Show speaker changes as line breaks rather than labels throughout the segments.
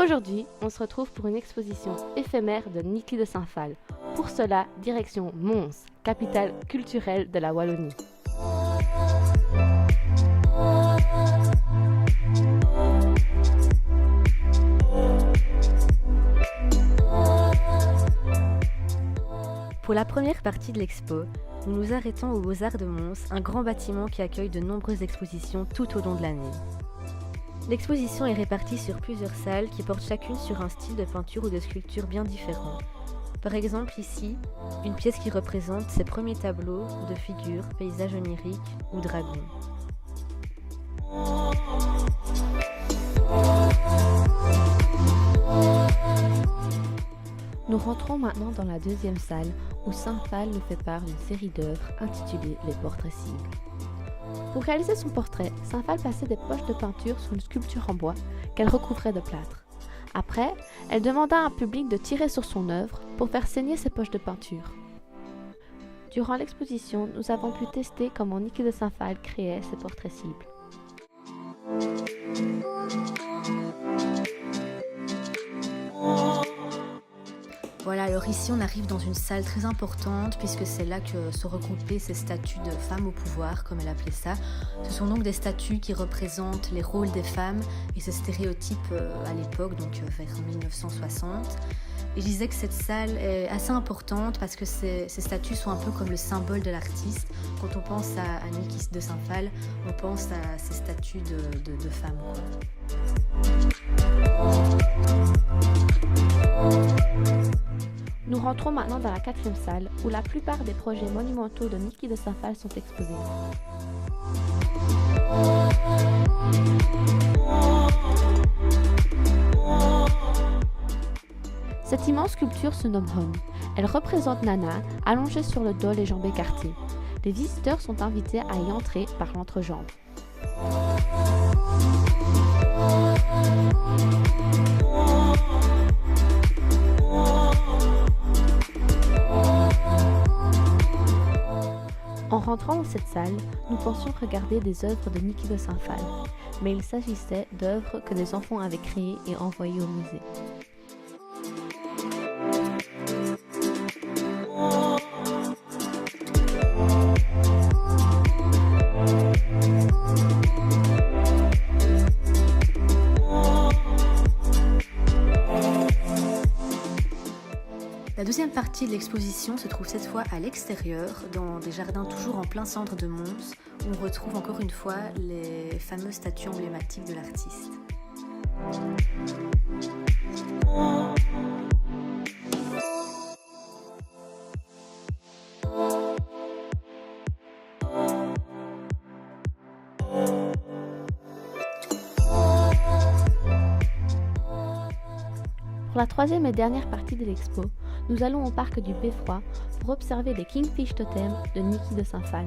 Aujourd'hui, on se retrouve pour une exposition éphémère de Niki de Saint-Phal. Pour cela, direction Mons, capitale culturelle de la Wallonie. Pour la première partie de l'expo, nous nous arrêtons aux Beaux-Arts de Mons, un grand bâtiment qui accueille de nombreuses expositions tout au long de l'année. L'exposition est répartie sur plusieurs salles qui portent chacune sur un style de peinture ou de sculpture bien différent. Par exemple ici, une pièce qui représente ses premiers tableaux de figures, paysages oniriques ou dragons. Nous rentrons maintenant dans la deuxième salle où Saint-Phal nous fait part d'une série d'œuvres intitulée Les portraits cibles. Pour réaliser son portrait, Saint-Phal passait des poches de peinture sur une sculpture en bois qu'elle recouvrait de plâtre. Après, elle demanda à un public de tirer sur son œuvre pour faire saigner ces poches de peinture. Durant l'exposition, nous avons pu tester comment Niki de Saint-Phal créait ses portraits cibles. Voilà, alors ici on arrive dans une salle très importante puisque c'est là que sont regroupées ces statues de femmes au pouvoir, comme elle appelait ça. Ce sont donc des statues qui représentent les rôles des femmes et ces stéréotypes à l'époque, donc vers 1960. Et je disais que cette salle est assez importante parce que ces statues sont un peu comme le symbole de l'artiste. Quand on pense à Niki de Saint-Phal, on pense à ces statues de femmes, Nous rentrons maintenant dans la quatrième salle où la plupart des projets monumentaux de Niki de Saint-Phal sont exposés. Cette immense sculpture se nomme Home. Elle représente Nana, allongée sur le dos, les jambes écartées. Les visiteurs sont invités à y entrer par l'entrejambe. En rentrant dans cette salle, nous pensions regarder des œuvres de Niki de Saint-Phal, mais il s'agissait d'œuvres que des enfants avaient créées et envoyées au musée. La deuxième partie de l'exposition se trouve cette fois à l'extérieur, dans des jardins toujours en plein centre de Mons, où on retrouve encore une fois les fameuses statues emblématiques de l'artiste. Pour la troisième et dernière partie de l'expo, nous allons au parc du Beffroi pour observer les Kingfish Totems de Niki de Saint-Phal.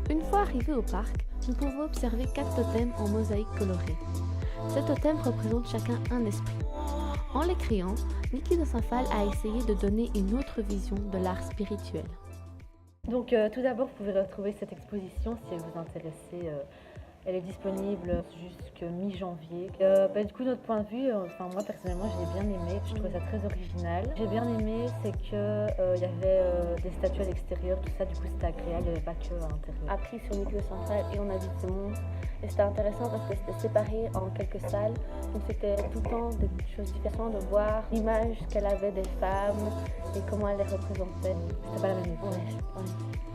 Une fois arrivés au parc, nous pouvons observer 4 totems en mosaïque colorée. Ces totems représentent chacun un esprit. En les créant, Niki de Saint-Phal a essayé de donner une autre vision de l'art spirituel. Donc tout d'abord, vous pouvez retrouver cette exposition si elle vous intéresse. Elle est disponible jusqu'à mi-janvier. Du coup, notre point de vue, moi personnellement, j'ai bien aimé. Je trouvais ça très original. J'ai bien aimé, c'est que y avait des statues à l'extérieur, tout ça. Du coup, c'était agréable. Il n'y avait pas que à l'intérieur. Appris sur Niki de Saint-Phal et on a visité Mons. Et c'était intéressant parce que c'était séparé en quelques salles. Donc c'était tout le temps des choses différentes de voir l'image qu'elle avait des femmes et comment elle les représentait. C'était pas la même chose. Ouais.